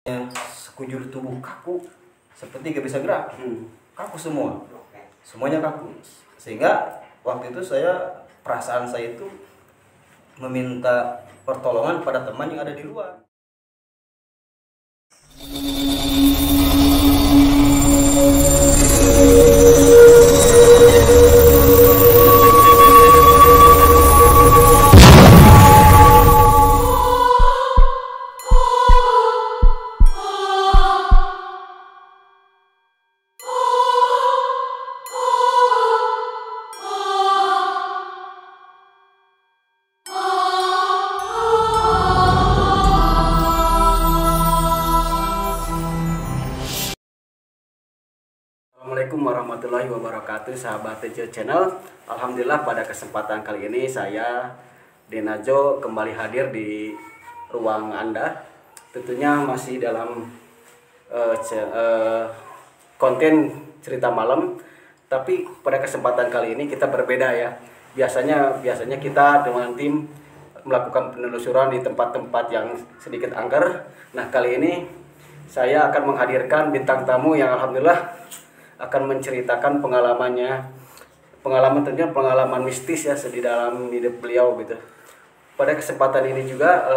sekujur tubuh kaku, seperti gak bisa gerak, kaku semua, semuanya kaku. Sehingga waktu itu perasaan saya itu meminta pertolongan pada teman yang ada di luar. Assalamualaikum warahmatullahi wabarakatuh, sahabat Tejo Channel. Alhamdulillah pada kesempatan kali ini saya Denajo kembali hadir di ruang Anda. Tentunya masih dalam konten cerita malam. Tapi pada kesempatan kali ini kita berbeda ya. Biasanya kita dengan tim melakukan penelusuran di tempat-tempat yang sedikit angker. Nah, kali ini saya akan menghadirkan bintang tamu yang alhamdulillah akan menceritakan pengalaman mistis ya di dalam hidup beliau gitu. Pada kesempatan ini juga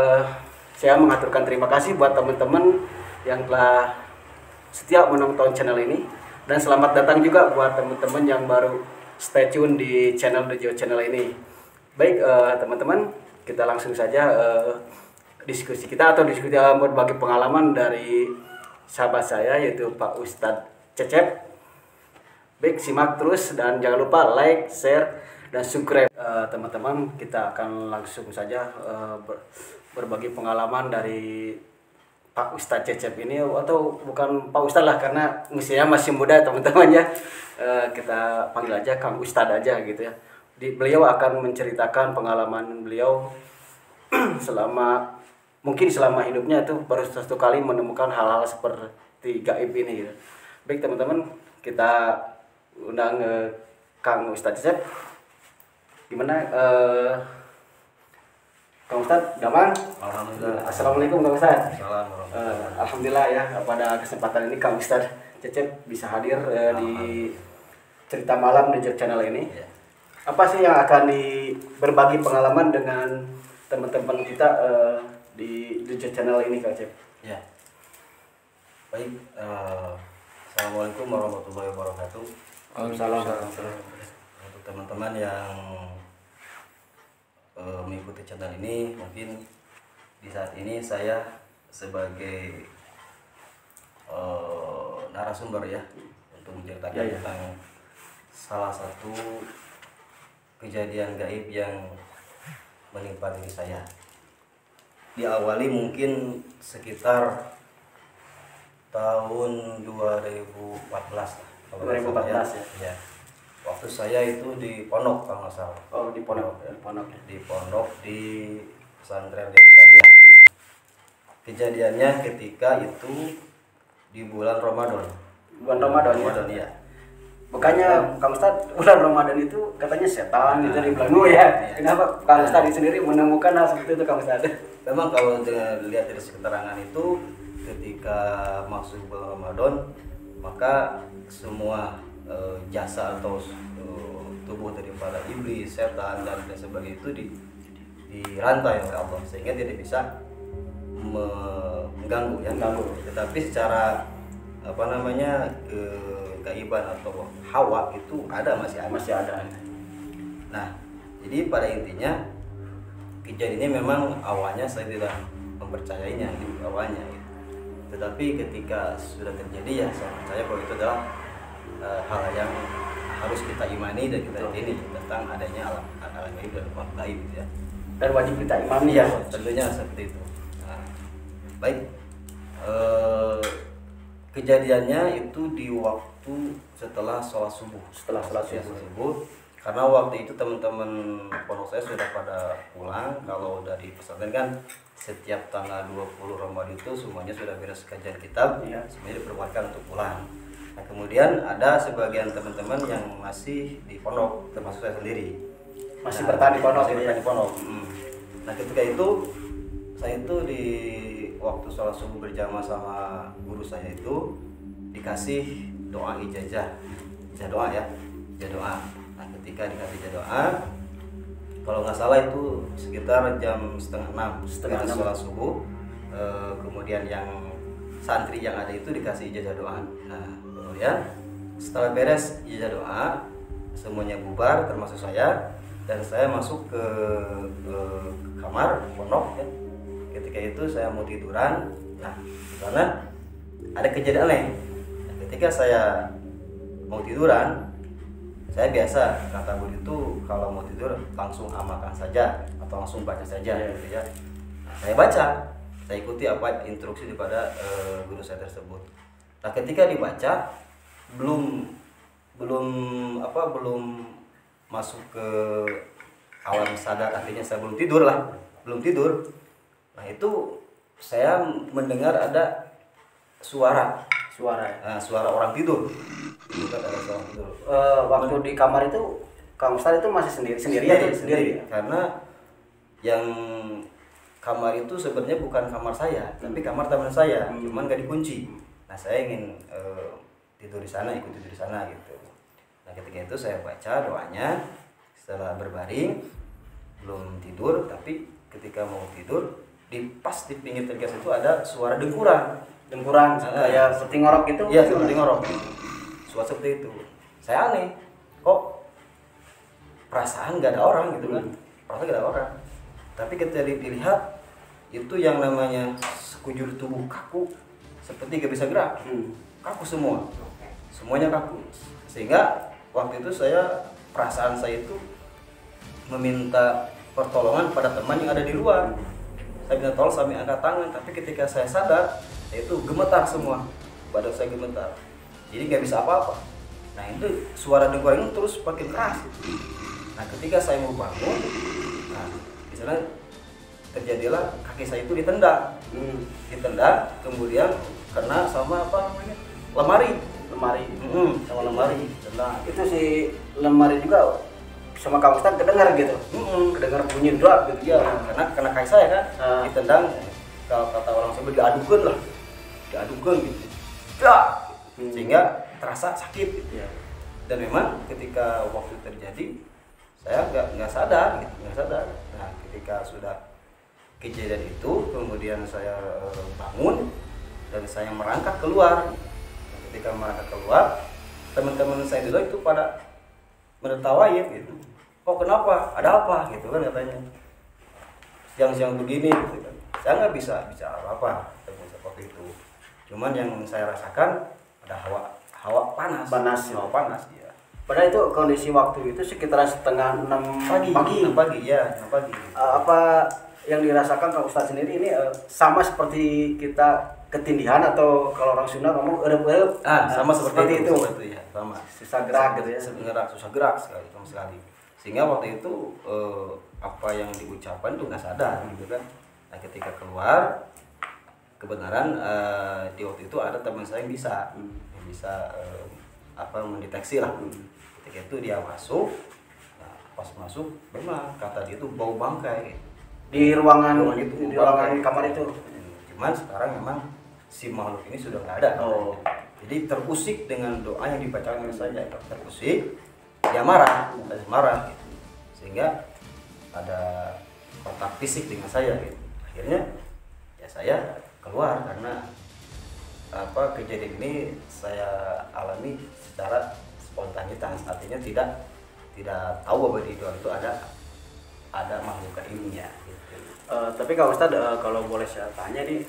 saya mengaturkan terima kasih buat teman-teman yang telah setia menonton channel ini, dan selamat datang juga buat teman-teman yang baru stay tune di channel Dejo Channel ini. Baik teman-teman, kita langsung saja diskusi berbagi pengalaman dari sahabat saya yaitu Pak Ustadz Cecep. Baik, simak terus dan jangan lupa like, share, dan subscribe. Teman-teman, kita akan langsung saja berbagi pengalaman dari Pak Ustadz Cecep ini, atau bukan Pak Ustadz lah karena usianya masih muda teman-teman ya. Kita panggil aja Kang Ustadz aja gitu ya. Beliau akan menceritakan pengalaman beliau selama hidupnya itu baru satu kali menemukan hal-hal seperti gaib ini gitu. Baik teman-teman, kita undang Kang Ustadz Cecep. Gimana Kang Ustadz? Gampang? Alhamdulillah. Assalamualaikum Kang Ustadz. Assalamualaikum. Alhamdulillah ya, pada kesempatan ini Kang Ustadz Cecep bisa hadir di cerita malam Dejo Channel ini. Ya. Apa sih yang akan berbagi pengalaman dengan teman-teman kita di Dejo Channel ini Kang Cecep? Ya. Baik. Assalamualaikum warahmatullahi wabarakatuh. Waalaikumsalam. Untuk teman-teman yang mengikuti channel ini, mungkin di saat ini saya sebagai narasumber ya untuk menceritakan tentang salah satu kejadian gaib yang menimpa diri saya. Diawali mungkin sekitar tahun 2014 lah. 2014 ya. Waktu saya itu di pondok kalau nggak salah. Oh, di pondok. Di pondok di pesantren Desa Dia. Kejadiannya ketika itu di bulan Ramadan. Ramadan ya. Bukannya Kang Ustadz bulan Ramadan itu katanya setan gitu dibilang ya. Kenapa Kang Ustadz sendiri menemukan hal seperti itu Kang Ustadz? Memang kalau dilihat dari keterangan itu, ketika masuk bulan Ramadan maka semua jasa atau tubuh daripada iblis, setan dan sebagainya itu dirantai oleh Allah sehingga tidak bisa mengganggu ya. Tetapi secara kegaiban atau hawa itu masih ada. Nah, jadi pada intinya kejadian ini memang awalnya saya tidak mempercayainya awalnya gitu. Tetapi ketika sudah terjadi ya saya percaya bahwa itu adalah hal yang harus kita imani dan kita yakini tentang adanya alam gaib dan ruang gaib gitu ya. Dan wajib kita imani ya. Tentunya seperti itu. Nah, baik. Kejadiannya itu di waktu setelah sholat subuh. Karena waktu itu teman-teman pondok saya sudah pada pulang. Kalau dari pesantren kan setiap tanggal 20 Ramadan itu semuanya sudah beres kajian kitab, semuanya diperbolehkan untuk pulang. Nah, kemudian ada sebagian teman-teman yang masih di pondok, termasuk saya sendiri. Masih bertahan di pondok. Nah, ketika itu saya itu di waktu sholat subuh berjamaah sama guru saya itu dikasih doa ijazah doa ya, ijazah doa. Nah ketika dikasih ijazah doa, kalau nggak salah itu sekitar jam setengah 6 sholat subuh. Kemudian yang santri yang ada itu dikasih ijazah doa. Nah kemudian setelah beres ijazah doa, semuanya bubar termasuk saya, dan saya masuk ke kamar pondok ya. Ketika itu saya mau tiduran. Nah karena ada kejadian aneh. Nah, ketika saya mau tiduran, saya biasa kata guru itu kalau mau tidur langsung amalkan saja atau langsung baca saja gitu ya. Nah, saya baca, saya ikuti apa instruksi daripada guru saya tersebut. Nah ketika dibaca belum masuk ke alam sadar, artinya saya belum tidur. Nah itu saya mendengar ada suara ya? Suara orang tidur. Bukan ada suara tidur. Waktu di kamar itu Kang Ustadz itu masih sendiri. Karena yang kamar itu sebenarnya bukan kamar saya, tapi kamar teman saya, cuman gak dikunci. Nah saya ingin tidur di sana, ikut tidur di sana gitu. Nah ketika itu saya baca doanya, setelah berbaring belum tidur, tapi ketika mau tidur pas di pinggir tegas itu ada suara dengkuran kayak seperti ngorok gitu. Iya seperti ngorok, suara seperti itu. Saya aneh, kok perasaan gak ada orang gitu kan, perasaan gak ada orang. Tapi ketika dilihat itu yang namanya sekujur tubuh kaku, seperti gak bisa gerak, kaku semuanya kaku. Sehingga waktu itu perasaan saya itu meminta pertolongan pada teman yang ada di luar. Saya minta tolong sambil angkat tangan, tapi ketika saya sadar, itu gemetar semua, badan saya gemetar, jadi nggak bisa apa-apa. Nah itu suara dengkuran itu terus makin keras. Nah ketika saya mau bangun, nah di sana terjadilah kaki saya itu ditendang, kemudian kena sama lemari. Sama lemari. Nah, itu si lemari juga sama Kang Ustadz kedengar gitu. Kedengar bunyi drak gitu. Ya, karena kena kaki saya kan, ditendang. Kalau kata orang sebut diadukan gitu. Sehingga terasa sakit gitu. Ya. Dan memang ketika waktu terjadi saya nggak sadar. Nah, ketika sudah kejadian itu, kemudian saya bangun dan saya merangkak keluar. Ketika merangkak keluar, teman-teman saya dulu itu pada menertawain gitu. Oh kenapa? Ada apa? Gitu kan katanya. Siang-siang begini gitu kan. Saya nggak bisa bicara apa seperti itu. Cuman yang saya rasakan ada hawa panas. Hawa panas ya. Padahal itu kondisi waktu itu sekitaran setengah 6 pagi. Apa yang dirasakan Kang Ustadz sendiri ini sama seperti kita ketindihan, atau kalau orang Sunda ngomong erep-erep? Sama seperti itu ya, sama. Susah gerak gitu ya. Susah gerak sekali. Sehingga waktu itu apa yang diucapkan tuh nggak sadar gitu kan. Nah ketika keluar, kebenaran di waktu itu ada teman saya yang bisa mendeteksi lah. Ketika itu dia masuk, nah, pas masuk memang kata dia itu bau bangkai di ruangan kamar itu. Cuman sekarang memang si makhluk ini sudah nggak ada. Jadi terusik dengan doa yang dibacakan oleh saya, terusik, dia marah gitu. Sehingga ada kontak fisik dengan saya gitu. Akhirnya ya saya keluar karena kejadian ini saya alami secara spontanitas, artinya tidak tahu bahwa di luar itu ada makhluk ini ya gitu. Tapi Kak Ustadz, kalau boleh saya tanya nih,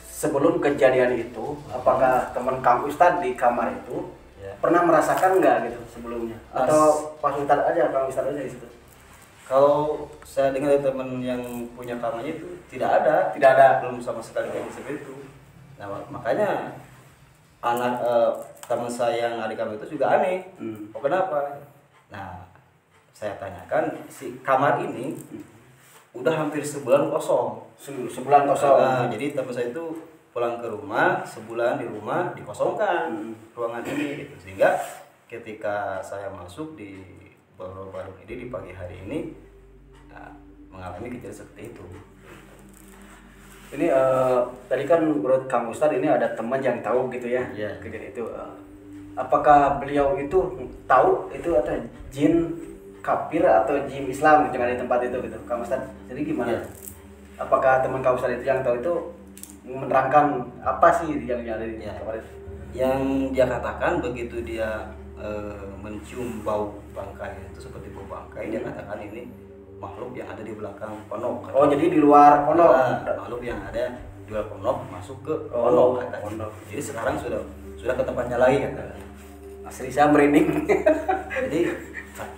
sebelum kejadian itu, apakah teman Kang Ustadz di kamar itu pernah merasakan nggak gitu sebelumnya? Atau pas Ustadz aja, Kang Ustadz aja di situ? Kalau saya dengar dari teman yang punya kamarnya itu tidak ada, belum sama sekali kayak seperti itu. Nah makanya teman saya yang ada di kamar itu juga aneh. Oh kenapa? Nah saya tanyakan, si kamar ini udah hampir sebulan kosong. Nah, jadi teman saya itu pulang ke rumah, sebulan di rumah dikosongkan ruangan ini gitu. Sehingga ketika saya masuk di baru ini di pagi hari ini, nah, mengalami kejadian seperti itu. Ini tadi kan menurut Kang Ustadz ini ada teman yang tahu gitu ya Iya. kejadian itu. Apakah beliau itu tahu itu atau jin kafir atau jin Islam gitu yang ada di tempat itu gitu, Kang Ustadz? Jadi gimana? Iya. Apakah teman Kang Ustadz itu yang tahu itu menerangkan apa sih yang ada di Iya. tempat itu? Yang dia katakan begitu dia mencium bau bangkai itu seperti bau bangkai, dia katakan ini makhluk yang ada di belakang pondok. Oh, jadi di luar pondok. Makhluk yang ada di luar pondok masuk ke Oh, pondok katanya. pondok. Jadi sekarang sudah ke tempatnya lagi katanya. Asli saya merinding. Jadi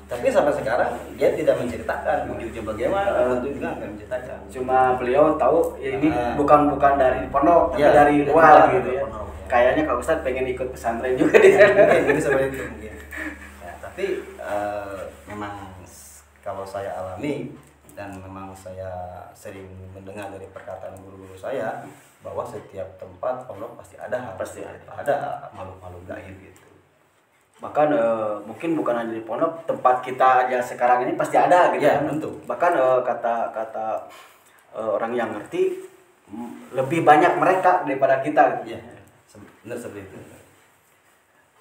tapi sampai sekarang dia tidak menceritakan ujung bagaimana, itu juga nggak menceritakan. Cuma beliau tahu ya ini bukan dari pondok, tapi Ya, dari dari luar luar, gitu ya. pondok, ya. Kayaknya Kang Ustadz pengen ikut pesantren juga di sana. Mungkin ini seperti itu mungkin. Ya, tapi memang kalau saya alami dan memang saya sering mendengar dari perkataan guru-guru saya bahwa setiap tempat pondok pasti ada makhluk-makhluk gaib gitu. Bahkan mungkin bukan hanya di pondok, tempat kita aja sekarang ini pasti ada gitu Ya, kan. tentu. Bahkan kata orang yang ngerti lebih banyak mereka daripada kita gitu. Ya, benar seperti itu.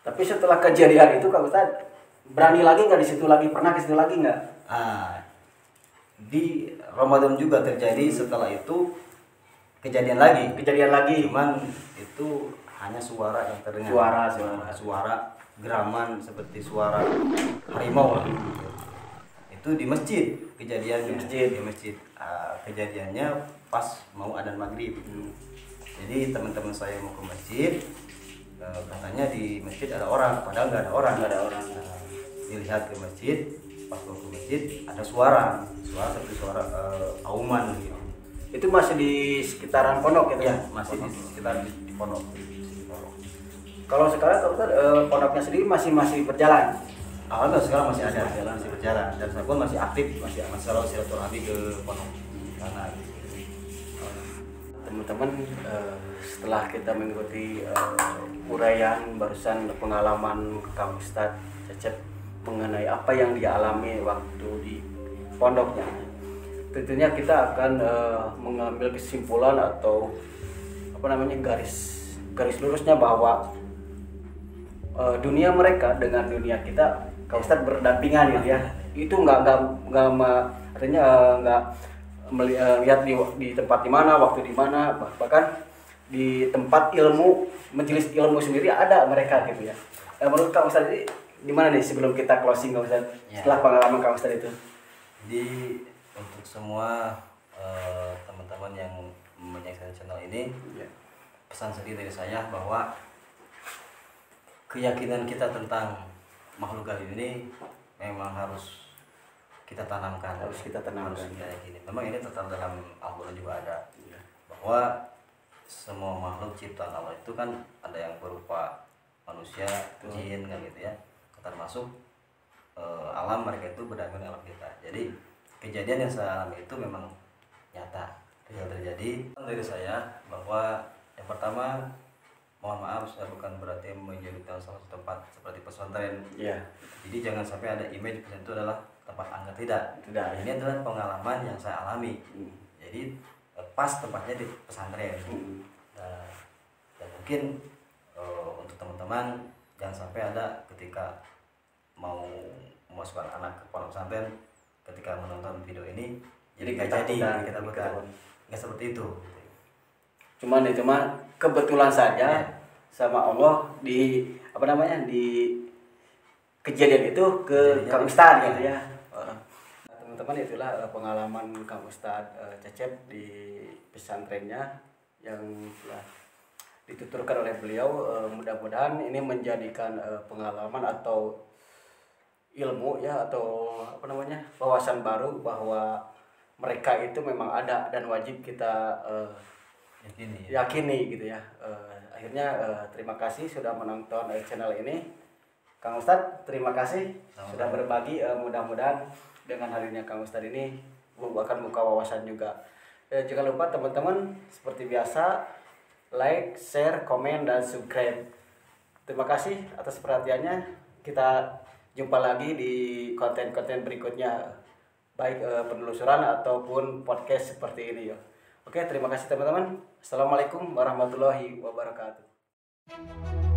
Tapi setelah kejadian itu Kang Ustadz berani lagi nggak di situ lagi? Pernah ke situ lagi nggak? Di Ramadan juga terjadi setelah itu kejadian lagi. Cuman itu hanya suara yang terdengar. Suara geraman seperti suara harimau lah. Itu di masjid kejadiannya. Di masjid. Kejadiannya pas mau adzan maghrib. Jadi teman-teman saya mau ke masjid, katanya di masjid ada orang, padahal nggak ada orang. Dilihat ke masjid, pas mau ke masjid ada suara seperti suara auman gitu. Itu masih di sekitaran pondok gitu? Ya, masih di sekitar di pondok. Kalau sekarang Kang Ustadz pondoknya sendiri masih berjalan? Alhamdulillah sekarang masih ada, masih berjalan dan saya pun masih aktif, masih selalu silaturahmi ke pondok karena teman-teman setelah kita mengikuti uraian barusan pengalaman Kang Ustadz Cecep mengenai apa yang dia alami waktu di pondoknya, tentunya kita akan mengambil kesimpulan atau garis lurusnya bahwa dunia mereka dengan dunia kita Kang Ustadz berdampingan gitu ya. Itu artinya nggak melihat di tempat di mana, waktu di mana, bahkan di tempat ilmu, majelis ilmu sendiri ada mereka gitu ya. Menurut Kang Ustadz ini gimana nih sebelum kita closing Kang Ustadz setelah pengalaman Kang Ustadz itu? Jadi untuk semua teman-teman yang menyaksikan channel ini, pesan sedikit dari saya bahwa keyakinan kita tentang makhluk gaib ini memang harus kita tanamkan. Harus kita yakini. Memang ini tetap dalam Al-Quran juga ada bahwa semua makhluk ciptaan Allah itu kan ada yang berupa manusia, jin kan gitu ya. Termasuk alam mereka itu berdampingan alam kita. Jadi kejadian yang saya alami itu memang nyata, real terjadi. Dari saya bahwa yang pertama, mohon maaf saya bukan berarti menjadikan salah satu tempat seperti pesantren. Jadi jangan sampai ada image pesantren itu adalah tempat angker, tidak. Ini adalah pengalaman yang saya alami. Jadi pas tempatnya di pesantren. Dan mungkin untuk teman-teman jangan sampai ada ketika mau memasukkan anak ke pondok pesantren, ketika menonton video ini jadi kita bukan nggak seperti itu. Cuma kebetulan saja sama Allah di kejadian itu ke Kang Ustadz gitu ya. Teman-teman, itulah pengalaman Kang Ustadz Cecep di pesantrennya yang telah dituturkan oleh beliau. Mudah-mudahan ini menjadikan pengalaman atau ilmu ya, atau wawasan baru bahwa mereka itu memang ada dan wajib kita yakini gitu ya. Akhirnya terima kasih sudah menonton channel ini. Kang Ustadz terima kasih sudah berbagi. Mudah-mudahan dengan hadirnya Kang Ustadz ini akan buka wawasan juga. Jangan lupa teman-teman, seperti biasa like, share, komen, dan subscribe. Terima kasih atas perhatiannya. Kita jumpa lagi di konten-konten berikutnya, baik penelusuran ataupun podcast seperti ini ya. Oke, terima kasih teman-teman. Assalamualaikum warahmatullahi wabarakatuh.